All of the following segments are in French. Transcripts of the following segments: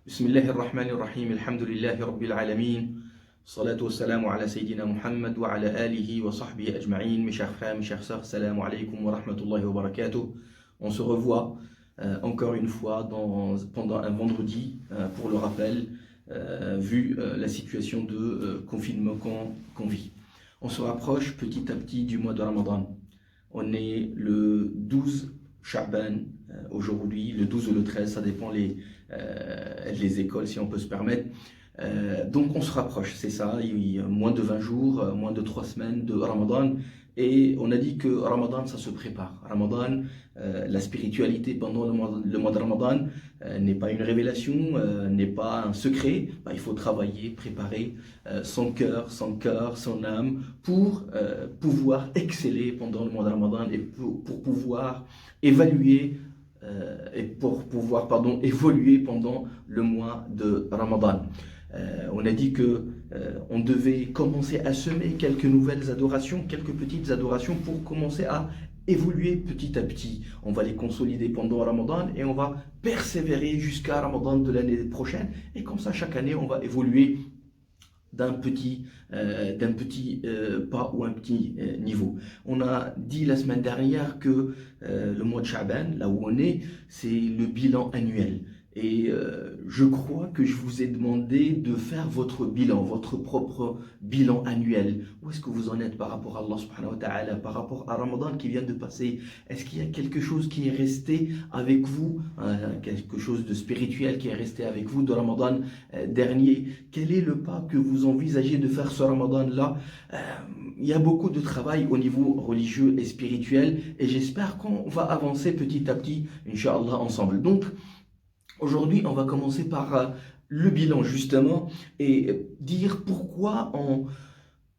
بسم الله الرحمن الرحيم الحمد لله رب العالمين الصلاة والسلام على سيدنا Muhammad وعلى آله وصحبه أجمعين. Mes chers frères, mes chères sœurs, salam alaikum wa rahmatullahi wa barakatuh. On se revoit encore une fois pendant un vendredi pour le rappel, vu la situation de confinement qu'on vit. On se rapproche petit à petit du mois de Ramadan. On est le 12 Sha'ban aujourd'hui, le 12 ou le 13, ça dépend les écoles si on peut se permettre. Donc on se rapproche, c'est ça, il y a moins de 20 jours, moins de 3 semaines de Ramadan. Et on a dit que Ramadan, ça se prépare. Ramadan, la spiritualité pendant le mois de Ramadan n'est pas une révélation, n'est pas un secret. Il faut travailler, préparer son cœur, son âme pour pouvoir exceller pendant le mois de Ramadan et pour pouvoir évaluer évoluer pendant le mois de Ramadan. On a dit que on devait commencer à semer quelques nouvelles adorations, quelques petites adorations pour commencer à évoluer petit à petit. On va les consolider pendant Ramadan et on va persévérer jusqu'à Ramadan de l'année prochaine. Et comme ça, chaque année, on va évoluer d'un petit pas ou un petit niveau. On a dit la semaine dernière que le mois de Sha'ban, là où on est, c'est le bilan annuel. Et je crois que je vous ai demandé de faire votre bilan, votre propre bilan annuel. Où est-ce que vous en êtes par rapport à Allah subhanahu wa ta'ala, par rapport à Ramadan qui vient de passer? Est-ce qu'il y a quelque chose qui est resté avec vous, quelque chose de spirituel qui est resté avec vous de Ramadan dernier? Quel est le pas que vous envisagez de faire ce Ramadan-là? Il y a beaucoup de travail au niveau religieux et spirituel et j'espère qu'on va avancer petit à petit, Inch'Allah, ensemble. Donc, aujourd'hui, on va commencer par le bilan justement et dire pourquoi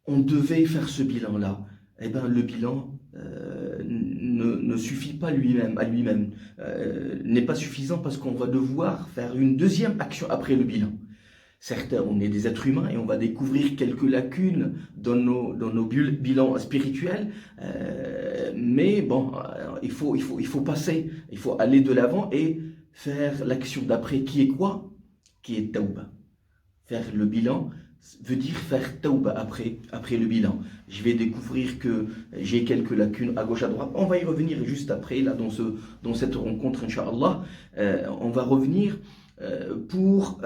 on devait faire ce bilan-là. Eh bien, le bilan ne suffit pas à lui-même, n'est pas suffisant parce qu'on va devoir faire une deuxième action après le bilan. Certes, on est des êtres humains et on va découvrir quelques lacunes dans nos bilans spirituels, mais bon, il faut passer, il faut aller de l'avant et faire l'action d'après qui est quoi? Qui est tauba. Faire le bilan veut dire faire tauba après le bilan. Je vais découvrir que j'ai quelques lacunes à gauche à droite. On va y revenir juste après, là, dans cette rencontre, Inch'Allah. On va revenir pour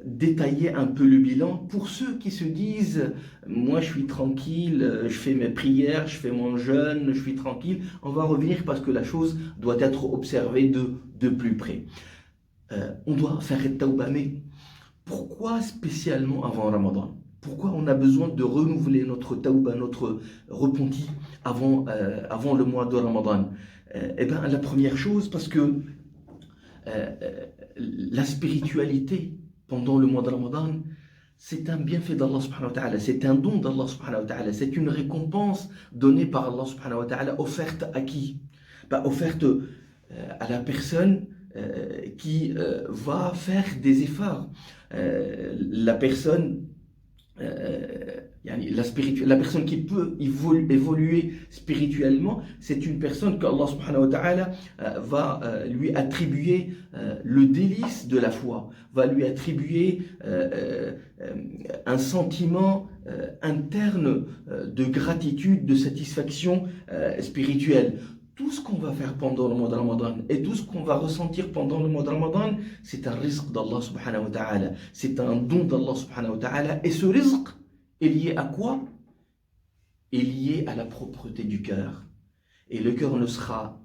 détailler un peu le bilan. Pour ceux qui se disent, moi je suis tranquille, je fais mes prières, je fais mon jeûne, je suis tranquille, on va revenir parce que la chose doit être observée de plus près. On doit faire tauba, mais pourquoi spécialement avant Ramadan? Pourquoi on a besoin de renouveler notre tauba, notre repenti avant le mois de Ramadan? Eh bien, la première chose, parce que la spiritualité pendant le mois de Ramadan, c'est un bienfait d'Allah subhanahu wa ta'ala, c'est un don d'Allah subhanahu wa ta'ala, c'est une récompense donnée par Allah subhanahu wa ta'ala, offerte à qui? Offerte à la personne qui va faire des efforts. La personne la personne qui peut évoluer spirituellement, c'est une personne que Allah subhanahu wa ta'ala va lui attribuer le délice de la foi, va lui attribuer un sentiment interne de gratitude, de satisfaction spirituelle. Tout ce qu'on va faire pendant le mois de Ramadan et tout ce qu'on va ressentir pendant le mois de Ramadan, c'est un rizq d'Allah subhanahu wa ta'ala. C'est un don d'Allah subhanahu wa ta'ala. Et ce rizq est lié à quoi? Est lié à la propreté du cœur. Et le cœur ne sera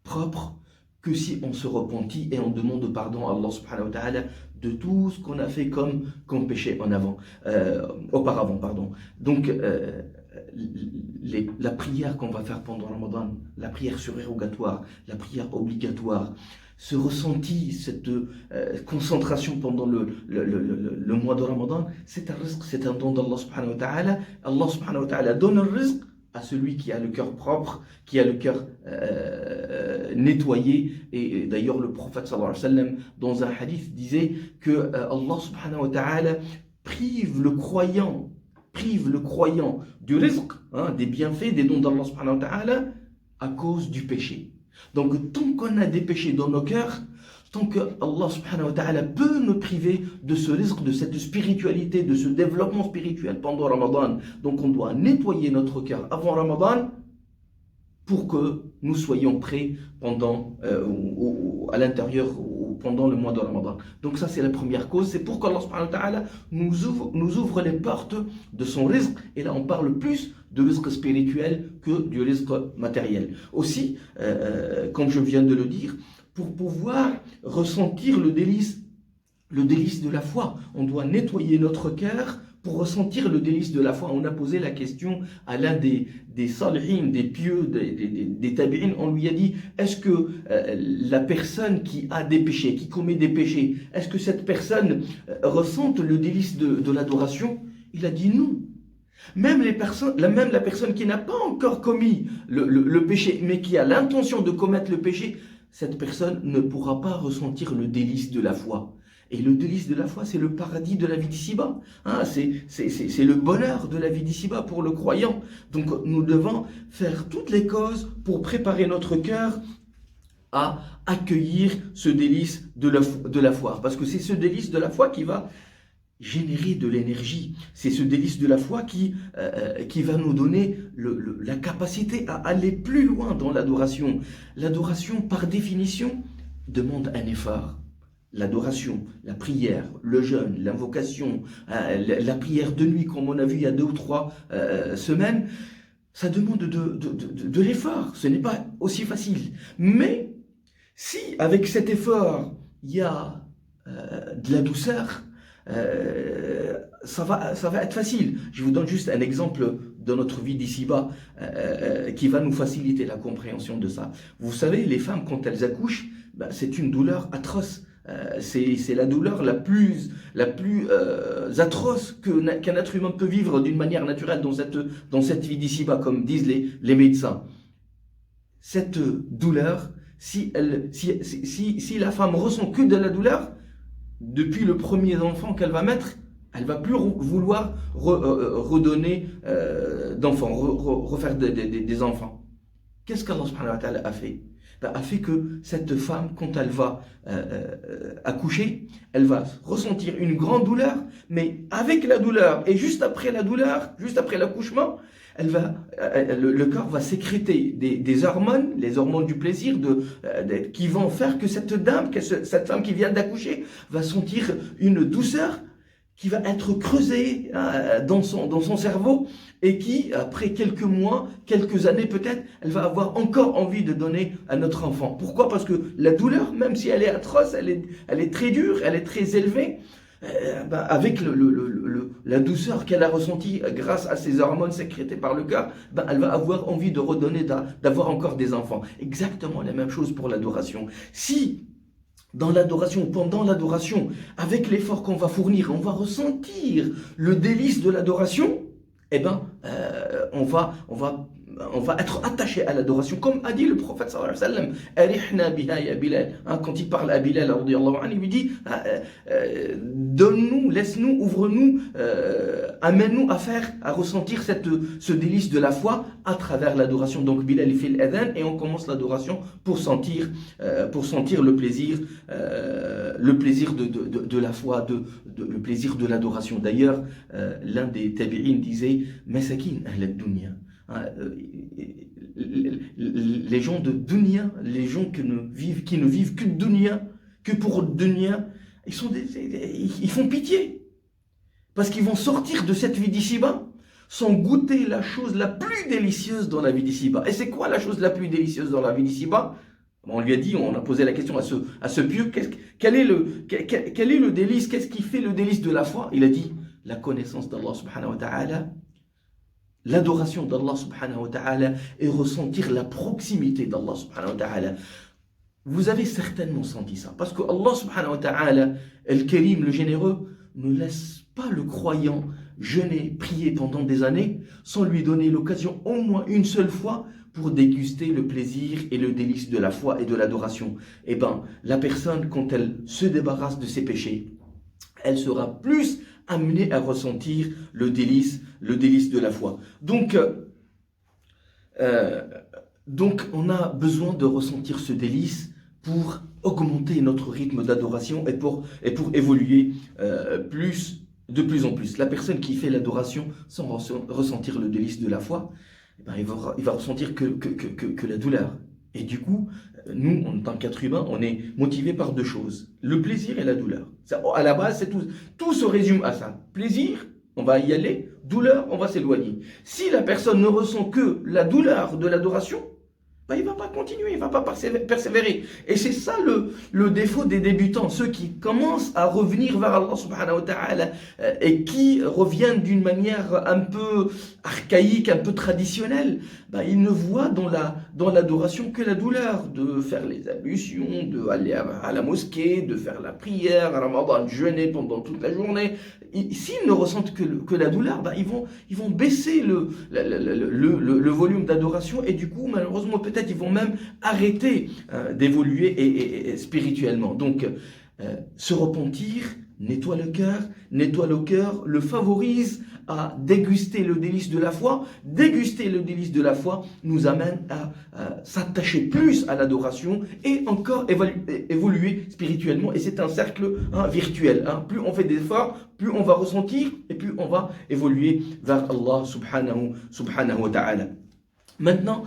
propre que si on se repentit et on demande pardon à Allah subhanahu wa ta'ala de tout ce qu'on a fait comme péché auparavant. Donc, la prière qu'on va faire pendant Ramadan, la prière surérogatoire, la prière obligatoire, ce ressenti, cette concentration pendant le mois de Ramadan, c'est un rizq, c'est un don d'Allah subhanahu wa ta'ala. Allah subhanahu wa ta'ala donne un rizq à celui qui a le cœur propre, qui a le cœur nettoyé. Et d'ailleurs, le prophète sallallahu alayhi wa sallam, dans un hadith, disait que Allah subhanahu wa ta'ala prive le croyant du rizq, des bienfaits, des dons d'Allah subhanahu wa ta'ala, à cause du péché. Donc, tant qu'on a des péchés dans nos cœurs, tant que Allah subhanahu wa ta'ala peut nous priver de ce risque, de cette spiritualité, de ce développement spirituel pendant Ramadan. Donc on doit nettoyer notre cœur avant Ramadan pour que nous soyons prêts pendant, à l'intérieur ou pendant le mois de Ramadan. Donc ça c'est la première cause, c'est pour qu'Allah subhanahu wa ta'ala nous ouvre les portes de son risque. Et là on parle plus de risque spirituel que du risque matériel. Aussi, comme je viens de le dire, pour pouvoir ressentir le délice de la foi, on doit nettoyer notre cœur pour ressentir le délice de la foi. On a posé la question à l'un des salihin, des pieux, des tabi'in, on lui a dit, est-ce que la personne qui a des péchés, qui commet des péchés, est-ce que cette personne ressente le délice de l'adoration? Il a dit non. Même la personne qui n'a pas encore commis le péché, mais qui a l'intention de commettre le péché, cette personne ne pourra pas ressentir le délice de la foi. Et le délice de la foi, c'est le paradis de la vie d'ici-bas. Hein, c'est le bonheur de la vie d'ici-bas pour le croyant. Donc nous devons faire toutes les causes pour préparer notre cœur à accueillir ce délice de la foi. Parce que c'est ce délice de la foi qui va générer de l'énergie. C'est ce délice de la foi qui va nous donner la capacité à aller plus loin dans l'adoration. L'adoration, par définition, demande un effort. L'adoration, la prière, le jeûne, l'invocation, la prière de nuit, comme on a vu il y a 2 ou 3 semaines, ça demande de l'effort. Ce n'est pas aussi facile. Mais si avec cet effort, il y a de la douceur, ça va être facile. Je vous donne juste un exemple de notre vie d'ici-bas qui va nous faciliter la compréhension de ça. Vous savez, les femmes, quand elles accouchent, c'est une douleur atroce. C'est la douleur la plus atroce qu'un être humain peut vivre d'une manière naturelle dans cette vie d'ici-bas, comme disent les médecins. Cette douleur, si la femme ressent que de la douleur, depuis le premier enfant qu'elle va mettre, elle va plus vouloir redonner d'enfants, refaire des enfants. Qu'est-ce qu'Allah subhanahu wa ta'ala a fait? A fait que cette femme, quand elle va accoucher, elle va ressentir une grande douleur, mais avec la douleur et juste après la douleur, juste après l'accouchement, le corps va sécréter des hormones, les hormones du plaisir, qui vont faire que cette femme qui vient d'accoucher, va sentir une douceur qui va être creusée dans son cerveau et qui, après quelques mois, quelques années peut-être, elle va avoir encore envie de donner à notre enfant. Pourquoi? Parce que la douleur, même si elle est atroce, elle est très dure, elle est très élevée, avec la douceur qu'elle a ressentie grâce à ces hormones sécrétées par le cœur, elle va avoir envie de redonner, d'avoir encore des enfants. Exactement la même chose pour l'adoration. Si dans l'adoration, pendant l'adoration, avec l'effort qu'on va fournir, on va ressentir le délice de l'adoration, eh ben, on va être attaché à l'adoration, comme a dit le prophète sallallahu alayhi wa sallam. Arihna biha ya Bilal. Quand il parle à Bilal, radiyallahu anhu, il lui dit donne-nous, laisse-nous, ouvre-nous, amène-nous à ressentir ce délice de la foi à travers l'adoration. Donc Bilal il fait l'adhan et on commence l'adoration pour sentir le plaisir de la foi, le plaisir de l'adoration. D'ailleurs, l'un des tabi'in disait Masakin ahl ad-dunya. Les gens de dunya, les gens qui ne vivent que de dunya, que pour dunya, ils font pitié. Parce qu'ils vont sortir de cette vie d'ici-bas sans goûter la chose la plus délicieuse dans la vie d'ici-bas. Et c'est quoi la chose la plus délicieuse dans la vie d'ici-bas? On lui a dit, on a posé la question à ce pieux, quel est le délice, qu'est-ce qui fait le délice de la foi? Il a dit, la connaissance d'Allah subhanahu wa ta'ala, l'adoration d'Allah subhanahu wa ta'ala et ressentir la proximité d'Allah subhanahu wa ta'ala. Vous avez certainement senti ça, parce que Allah subhanahu wa ta'ala, Al-Karim, le généreux, ne laisse pas le croyant jeûner, prier pendant des années, sans lui donner l'occasion au moins une seule fois pour déguster le plaisir et le délice de la foi et de l'adoration. Eh bien, la personne, quand elle se débarrasse de ses péchés, elle sera plus amenée à ressentir le délice de la foi. Donc on a besoin de ressentir ce délice pour augmenter notre rythme d'adoration et pour évoluer de plus en plus. La personne qui fait l'adoration sans ressentir le délice de la foi, eh ben, il va ressentir que la douleur. Et du coup, nous, en tant qu'être humain, on est motivé par deux choses, le plaisir et la douleur. Ça, à la base, c'est tout. Tout se résume à ça. Plaisir, on va y aller, douleur, on va s'éloigner. Si la personne ne ressent que la douleur de l'adoration, ben, il ne va pas continuer, il ne va pas persévérer. Et c'est ça le défaut des débutants, ceux qui commencent à revenir vers Allah subhanahu wa ta'ala et qui reviennent d'une manière un peu archaïque, un peu traditionnelle. Ben, ils ne voient dans l'adoration que la douleur de faire les ablutions, d'aller à la mosquée, de faire la prière, à Ramadan, de jeûner pendant toute la journée. S'ils ne ressentent que la douleur, ben, ils vont baisser le volume d'adoration et du coup, malheureusement, peut-être ils vont même arrêter d'évoluer et spirituellement. Donc, se repentir nettoie le cœur, le favorise à déguster le délice de la foi. Déguster le délice de la foi nous amène à s'attacher plus à l'adoration et encore évoluer spirituellement. Et c'est un cercle virtuel. Plus on fait d'efforts, plus on va ressentir et plus on va évoluer vers Allah subhanahu wa ta'ala. Maintenant,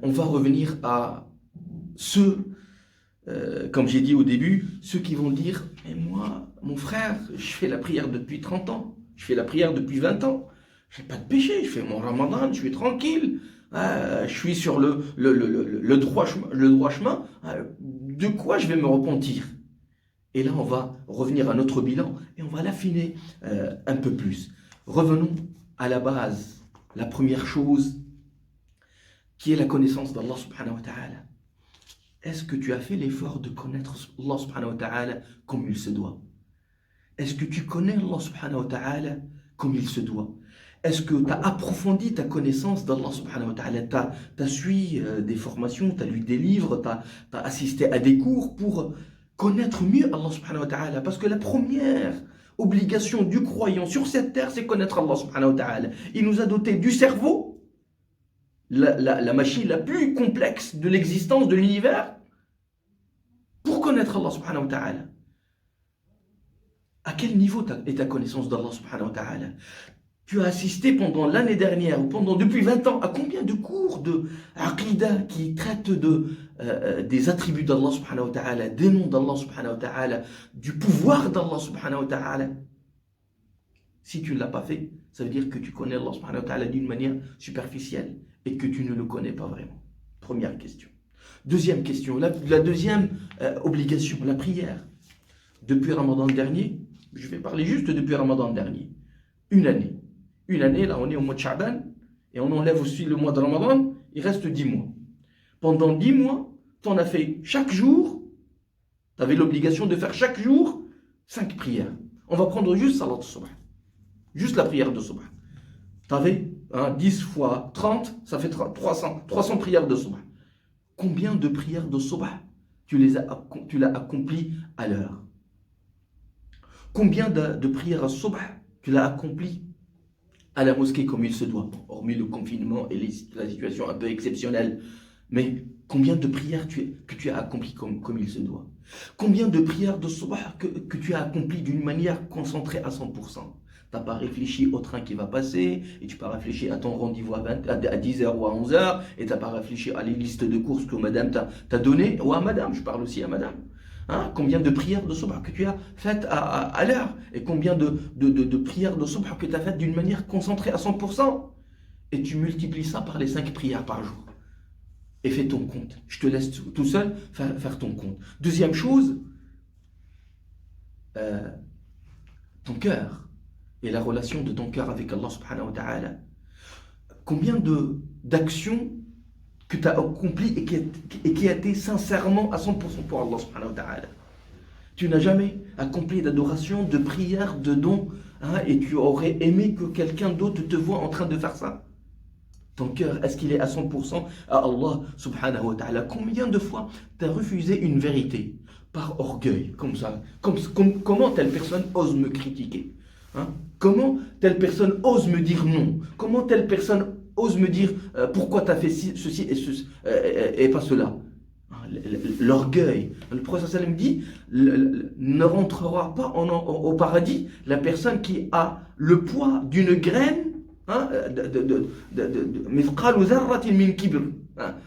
on va revenir à ceux, comme j'ai dit au début, ceux qui vont dire « Mais moi, mon frère, je fais la prière depuis 30 ans, je fais la prière depuis 20 ans, je n'ai pas de péché, je fais mon ramadan, je suis tranquille, je suis sur le droit chemin, de quoi je vais me repentir ?» Et là, on va revenir à notre bilan et on va l'affiner un peu plus. Revenons à la base, la première chose qui est la connaissance d'Allah subhanahu wa ta'ala. Est-ce que tu as fait l'effort de connaître Allah subhanahu wa ta'ala comme il se doit? Est-ce que tu connais Allah subhanahu wa ta'ala comme il se doit? Est-ce que tu as approfondi ta connaissance d'Allah subhanahu wa ta'ala? Tu as suivi des formations, tu as lu des livres, tu as assisté à des cours pour connaître mieux Allah subhanahu wa ta'ala? Parce que la première obligation du croyant sur cette terre, c'est connaître Allah subhanahu wa ta'ala. Il nous a doté du cerveau, la machine la plus complexe de l'existence de l'univers, pour connaître Allah subhanahu wa ta'ala. À quel niveau est ta connaissance d'Allah subhanahu wa ta'ala? Tu as assisté pendant l'année dernière ou depuis 20 ans à combien de cours de aqidah qui traitent des attributs d'Allah subhanahu wa ta'ala, des noms d'Allah subhanahu wa ta'ala, du pouvoir d'Allah subhanahu wa ta'ala? Si tu ne l'as pas fait, ça veut dire que tu connais Allah subhanahu wa ta'ala d'une manière superficielle et que tu ne le connais pas vraiment. Première question. Deuxième question, la deuxième obligation, la prière. Depuis Ramadan dernier, je vais parler juste depuis Ramadan dernier, une année, là on est au mois de Sha'ban, et on enlève aussi le mois de Ramadan, il reste 10 mois. Pendant 10 mois, tu en as fait chaque jour, tu avais l'obligation de faire chaque jour 5 prières. On va prendre juste Salat al-Subh, juste la prière de Subh. Tu avais 10 fois 30, ça fait 300 prières de Subh. Combien de prières de Subh tu l'as accompli à l'heure? Combien de prières à Subh tu l'as accompli à la mosquée comme il se doit, hormis le confinement et la situation un peu exceptionnelle? Mais combien de prières que tu as accomplies comme il se doit? Combien de prières de Subh que tu as accomplies d'une manière concentrée à 100%? Tu n'as pas réfléchi au train qui va passer, et tu n'as pas réfléchi à ton rendez-vous à 10h ou à 11h, et tu n'as pas réfléchi à les listes de courses que madame t'a données, ou à madame, je parle aussi à madame. Combien de prières de Subh que tu as faites à l'heure, et combien de prières de Subh que tu as faites d'une manière concentrée à 100%, et tu multiplies ça par les 5 prières par jour. Et fais ton compte. Je te laisse tout seul faire ton compte. Deuxième chose, ton cœur et la relation de ton cœur avec Allah subhanahu wa ta'ala. Combien d'actions que tu as accomplies et qui a été sincèrement à 100% pour Allah subhanahu wa ta'ala? Tu n'as jamais accompli d'adoration, de prière, de don, et tu aurais aimé que quelqu'un d'autre te voie en train de faire ça? Ton cœur, est-ce qu'il est à 100% à Allah subhanahu wa ta'ala? Combien de fois tu as refusé une vérité par orgueil, comme ça? Comment telle personne ose me critiquer? Comment telle personne ose me dire non? Comment telle personne ose me dire pourquoi tu as fait ceci et pas cela? L'orgueil. Le prophète sallam dit ne rentrera pas au paradis la personne qui a le poids d'une graine, mithqalu zarratin min kibr,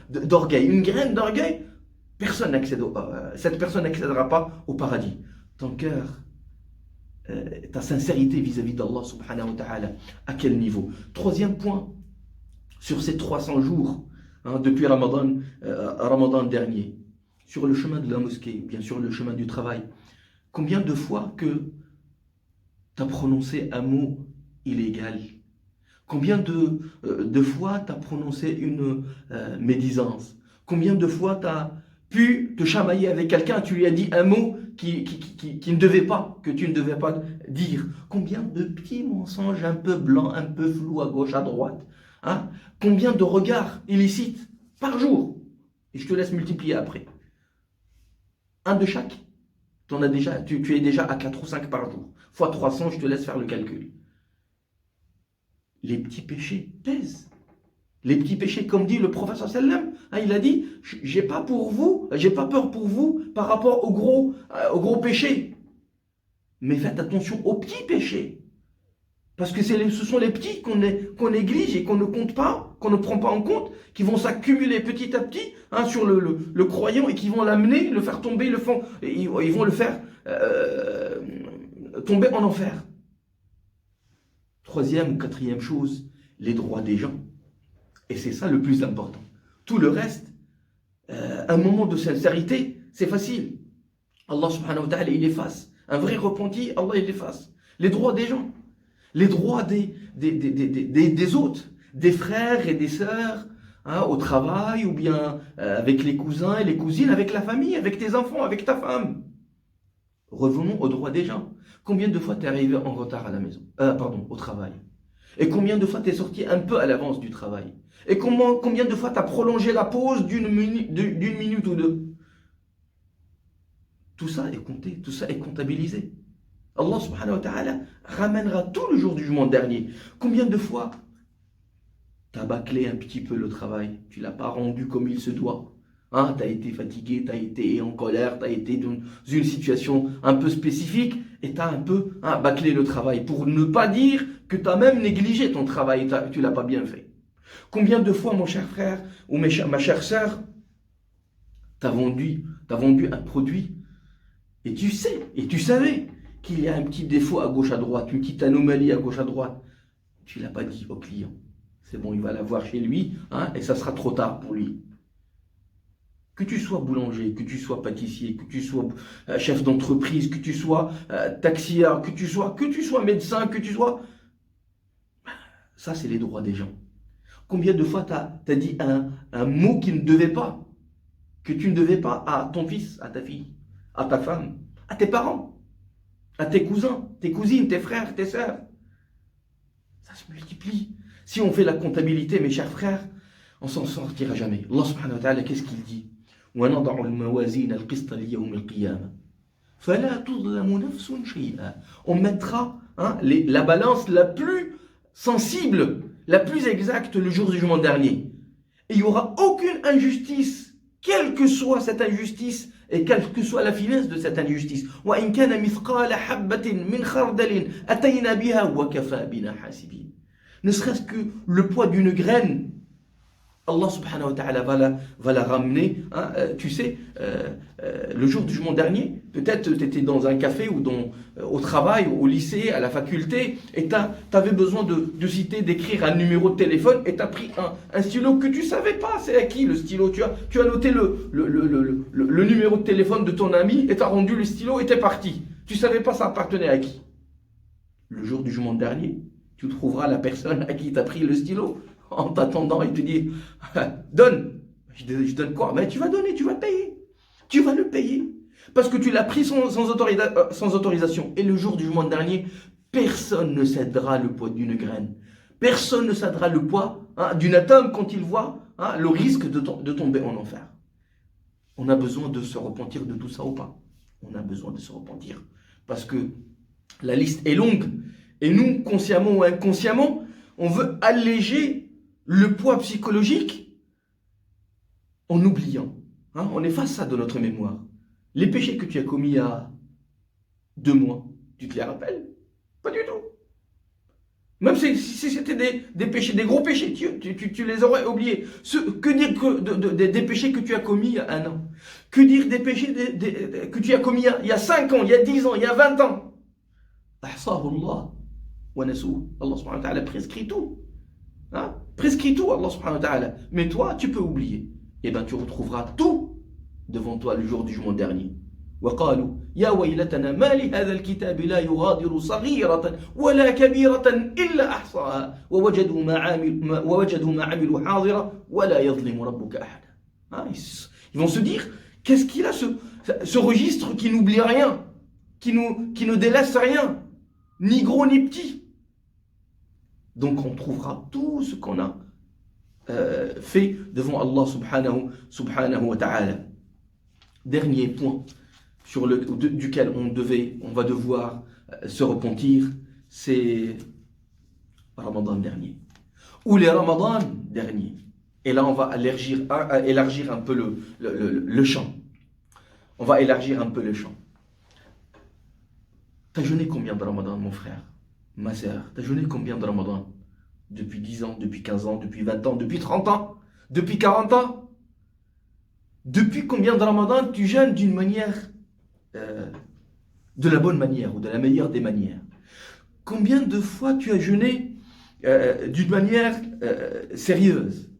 d'orgueil. Une graine d'orgueil, cette personne n'accédera pas au paradis. Ton cœur, ta sincérité vis-à-vis d'Allah subhanahu wa ta'ala, à quel niveau? Troisième point, sur ces 300 jours, depuis Ramadan dernier, sur le chemin de la mosquée, bien sûr le chemin du travail, combien de fois que tu as prononcé un mot illégal? Combien de fois tu as prononcé une médisance? Combien de fois tu as pu te chamailler avec quelqu'un, tu lui as dit un mot qui ne devait pas, que tu ne devais pas dire? Combien de petits mensonges un peu blancs, un peu flous à gauche, à droite? Combien de regards illicites par jour? Et je te laisse multiplier après. Un de chaque. Tu es déjà à 4 ou 5 par jour. Fois 300, je te laisse faire le calcul. Les petits péchés pèsent. Les petits péchés, comme dit le prophète sallam, il a dit, j'ai pas peur pour vous par rapport aux gros péchés. Mais faites attention aux petits péchés. Parce que ce sont les petits qu'on néglige et qu'on ne compte pas, qu'on ne prend pas en compte, qui vont s'accumuler petit à petit sur le croyant et qui vont l'amener, le faire tomber, ils vont le faire tomber en enfer. Troisième ou quatrième chose, les droits des gens. Et c'est ça le plus important. Tout le reste, un moment de sincérité, c'est facile. Allah subhanahu wa ta'ala, il efface. Un vrai repenti, Allah, il efface. Les droits des gens. Les droits des autres, des frères et des sœurs, au travail, ou bien avec les cousins et les cousines, avec la famille, avec tes enfants, avec ta femme. Revenons aux droits des gens. Combien de fois tu es arrivé en retard à la maison, au travail? Et combien de fois tu es sorti un peu à l'avance du travail? Et combien de fois tu as prolongé la pause d'une minute ou deux? Tout ça est compté, tout ça est comptabilisé. Allah subhanahu wa ta'ala ramènera tout le jour du jugement dernier. Combien de fois tu as bâclé un petit peu le travail, tu ne l'as pas rendu comme il se doit, tu as été fatigué, tu as été en colère, tu as été dans une situation un peu spécifique et tu as un peu bâclé le travail pour ne pas dire que tu as même négligé ton travail, tu ne l'as pas bien fait. Combien de fois, mon cher frère ou ma chère sœur, tu as vendu un produit et tu savais qu'il y a un petit défaut à gauche à droite, une petite anomalie à gauche à droite. Tu ne l'as pas dit au client. C'est bon, il va l'avoir chez lui, et ça sera trop tard pour lui. Que tu sois boulanger, que tu sois pâtissier, que tu sois chef d'entreprise, que tu sois taxieur, que tu sois médecin, ça c'est les droits des gens. Combien de fois tu as dit un mot qui ne devait pas, que tu ne devais pas à ton fils, à ta fille, à ta femme, à tes parents, à tes cousins, tes cousines, tes frères, tes sœurs? Ça se multiplie. Si on fait la comptabilité, mes chers frères, on s'en sortira jamais. Allah subhanahu wa ta'ala, qu'est-ce qu'il dit? On mettra la balance la plus sensible, la plus exacte le jour du jugement dernier. Et il n'y aura aucune injustice, quelle que soit cette injustice et quelle que soit la finesse de cette injustice. Ne serait-ce que le poids d'une graine, Allah subhanahu wa ta'ala va la ramener. Tu sais, le jour du jugement dernier, peut-être tu étais dans un café ou au travail, au lycée, à la faculté, et tu avais besoin de citer, d'écrire un numéro de téléphone, et tu as pris un stylo que tu ne savais pas, c'est à qui le stylo. Tu as noté le numéro de téléphone de ton ami, et tu as rendu le stylo, et tu es parti. Tu ne savais pas ça appartenait à qui. Le jour du jugement dernier, tu trouveras la personne à qui tu as pris le stylo. En t'attendant, il te dit donne. Je donne quoi? Mais tu vas donner, tu vas payer. Tu vas le payer. Parce que tu l'as pris sans autorisation. Et le jour du jugement dernier, personne ne cédera le poids d'une graine. Personne ne cédera le poids d'une atome quand il voit le risque de tomber en enfer. On a besoin de se repentir de tout ça ou pas? On a besoin de se repentir. Parce que la liste est longue. Et nous, consciemment ou inconsciemment, on veut alléger le poids psychologique en oubliant Hein, on efface ça de notre mémoire. Les péchés que tu as commis il y a 2 mois, tu te les rappelles? Pas du tout. Même si c'était des péchés, des gros péchés, tu les aurais oubliés. Que dire des péchés que tu as commis il y a 1 an? Que dire des péchés que tu as commis il y a 5 ans, il y a 10 ans, il y a 20 ans? Allah subhanahu wa ta'ala prescrit tout. Hein? Prescrit tout, Allah subhanahu wa ta'ala. Mais toi, tu peux oublier. Et bien, tu retrouveras tout devant toi le jour du jugement dernier. وقالوا يا ويلتنا ما لهذا الكتاب لا يغادر صغيرة ولا كبيرة إلا أحصاها ووجدوا ما عملوا حاضرا ولا يظلم ربك أحدا. Ils vont se dire, qu'est-ce qu'il a ce registre qui n'oublie rien, qui ne délaisse rien, ni gros ni petit. Donc on trouvera tout ce qu'on a fait devant Allah subhanahu wa ta'ala. Dernier point duquel on va devoir se repentir, c'est Ramadan dernier. Ou les Ramadan derniers. Et là, on va élargir un peu le champ. On va élargir un peu le champ. T'as jeûné combien de Ramadan, mon frère, ma sœur? T'as jeûné combien de Ramadan? Depuis 10 ans, depuis 15 ans, depuis 20 ans, depuis 30 ans, depuis 40 ans? Depuis combien de Ramadan tu jeûnes d'une manière, de la bonne manière ou de la meilleure des manières? Combien de fois tu as jeûné d'une manière sérieuse?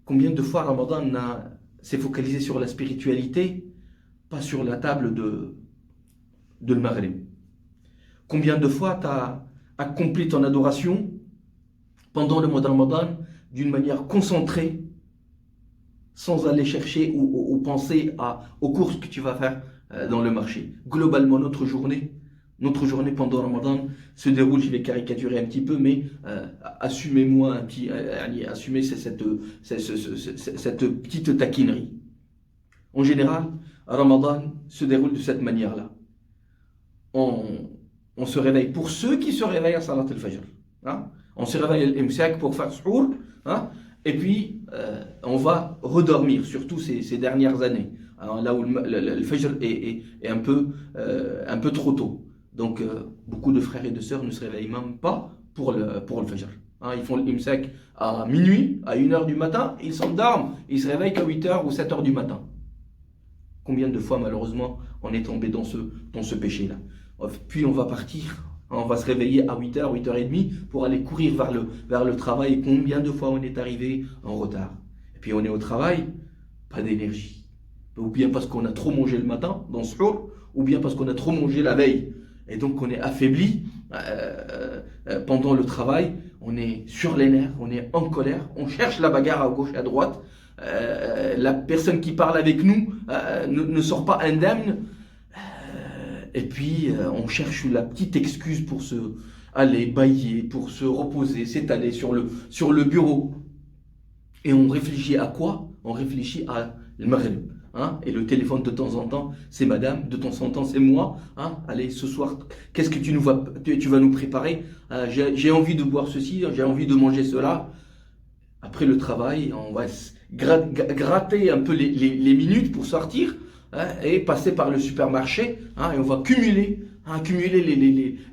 Combien de fois Ramadan s'est focalisé sur la spiritualité, pas sur la table de le Maghreb? Combien de fois tu as accompli ton adoration pendant le mois de Ramadan d'une manière concentrée, sans aller chercher ou penser aux courses que tu vas faire dans le marché? Globalement, notre journée pendant Ramadan se déroule, je vais caricaturer un petit peu, mais assumez-moi assumez cette petite taquinerie. En général, Ramadan se déroule de cette manière-là. On se réveille, pour ceux qui se réveillent à Salat al-Fajr, hein, on se réveille à l'imsak pour faire suhour, hein, et puis on va redormir, surtout ces dernières années, hein, là où le Fajr est un peu trop tôt. Donc beaucoup de frères et de sœurs ne se réveillent même pas pour le Fajr. Hein, ils font l'imsak à minuit, à 1h du matin, ils s'endorment, ils se réveillent qu'à 8h ou 7h du matin. Combien de fois malheureusement on est tombé dans ce péché-là? Puis on va partir, on va se réveiller à 8h, 8h30 pour aller courir vers le travail. Et combien de fois on est arrivé en retard? Et puis on est au travail, pas d'énergie. Ou bien parce qu'on a trop mangé le matin dans ce jour, ou bien parce qu'on a trop mangé la veille. Et donc on est affaibli pendant le travail, on est sur les nerfs, on est en colère, on cherche la bagarre à gauche et à droite. La personne qui parle avec nous ne sort pas indemne. Et puis on cherche la petite excuse pour aller bailler, pour se reposer, s'étaler sur le bureau. Et on réfléchit à quoi? On réfléchit à le Maghreb. Hein? Et le téléphone de temps en temps, c'est madame, de temps en temps, c'est moi. Hein? Allez, ce soir, qu'est-ce que tu vas nous préparer? J'ai envie de boire ceci, j'ai envie de manger cela. Après le travail, on va gratter un peu les minutes pour sortir, hein, et passer par le supermarché, hein, et on va cumuler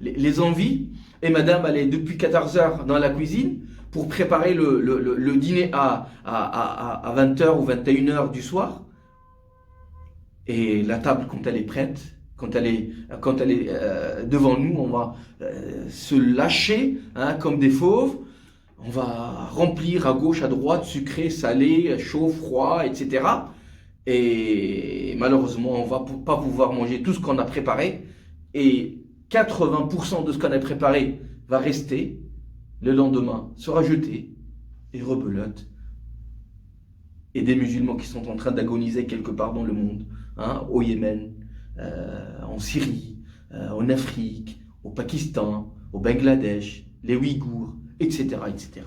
les envies. Et madame, elle est depuis 14h dans la cuisine pour préparer le dîner à 20h ou 21h du soir. Et la table, quand elle est prête, quand elle est devant nous, on va se lâcher, hein, comme des fauves. On va remplir à gauche, à droite, sucré, salé, chaud, froid, etc. Et malheureusement, on ne va pas pouvoir manger tout ce qu'on a préparé. Et 80% de ce qu'on a préparé va rester. Le lendemain sera jeté et rebelote. Et des musulmans qui sont en train d'agoniser quelque part dans le monde, hein, au Yémen, en Syrie, en Afrique, au Pakistan, au Bangladesh, les Ouïghours, etc., etc.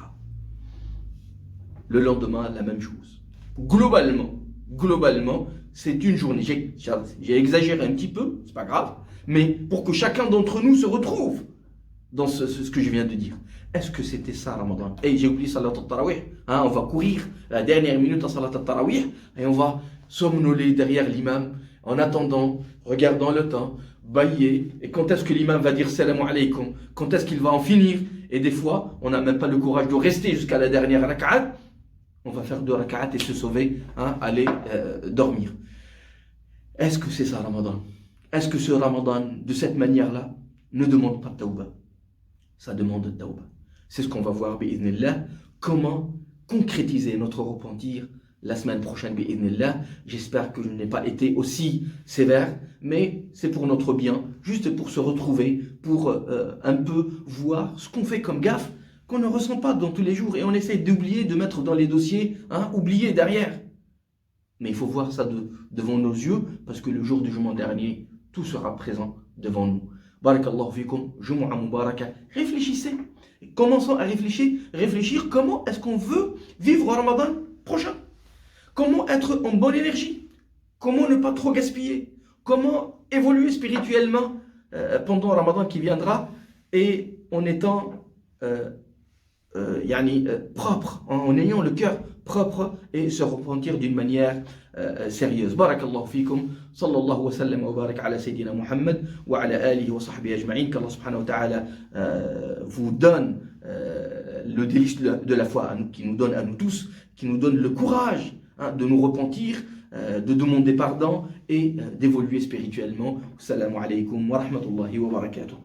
Le lendemain, la même chose. Globalement, c'est une journée. J'ai exagéré un petit peu, c'est pas grave, mais pour que chacun d'entre nous se retrouve dans ce que je viens de dire. Est-ce que c'était ça Ramadan? Et j'ai oublié Salat al-Tarawih. Hein, on va courir la dernière minute en Salat al-Tarawih et on va somnoler derrière l'imam en attendant, regardant le temps, bailler. Et quand est-ce que l'imam va dire salam alaykoum? Quand est-ce qu'il va en finir? Et des fois, on n'a même pas le courage de rester jusqu'à la dernière rak'at. On va faire 2 rak'at et se sauver, hein, aller dormir. Est-ce que c'est ça Ramadan? Est-ce que ce Ramadan, de cette manière-là, ne demande pas de tawbah? Ça demande de tawbah. C'est ce qu'on va voir, bi'idhnillah, comment concrétiser notre repentir la semaine prochaine, bi'idhnillah. J'espère que je n'ai pas été aussi sévère, mais c'est pour notre bien, juste pour se retrouver, pour un peu voir ce qu'on fait comme gaffe, qu'on ne ressent pas dans tous les jours, et on essaie d'oublier, de mettre dans les dossiers, hein, oublier derrière. Mais il faut voir ça devant nos yeux, parce que le jour du jugement dernier, tout sera présent devant nous. Barakallahu fikum, Jumu'ah Mubaraka. Réfléchissez. Commençons à réfléchir comment est-ce qu'on veut vivre Ramadan prochain. Comment être en bonne énergie. Comment ne pas trop gaspiller. Comment évoluer spirituellement pendant Ramadan qui viendra et en étant propre, en ayant le cœur propre et se repentir d'une manière sérieuse. Barakallahu fikum, sallallahu wa sallam wa barak ala Sayyidina Muhammad wa ala alihi wa sahbihi ajma'in. Qu'Allah subhanahu wa ta'ala vous donne le délice de la foi, qui nous donne à nous tous, qui nous donne le courage, hein, de nous repentir, de demander pardon et d'évoluer spirituellement. Assalamu alaikum wa rahmatullahi wa barakatuh.